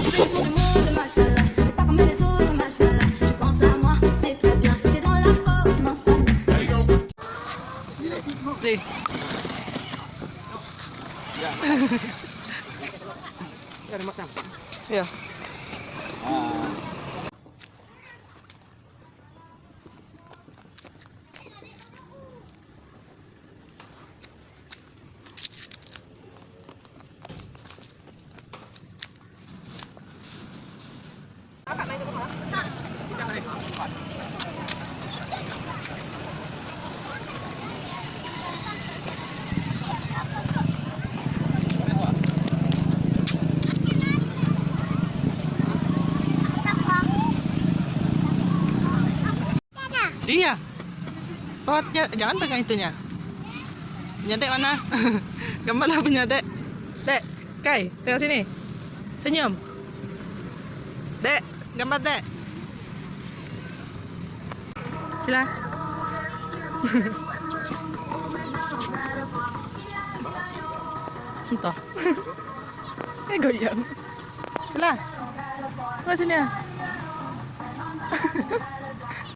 fais le tour du monde, machallah. T'es pas comme les autres, machallah. Tu penses à moi, c'est très bien. T'es dans la porte, non, ça. Si. Ya. Iya. Potnya jangan pegang itunya. Punya Dek mana? Gambarlah punya Dek. Dek, Kai, tengok sini. Senyum. Dek, gambar Dek. Sila. Entah. Goyang. Sila. Mana sini ya?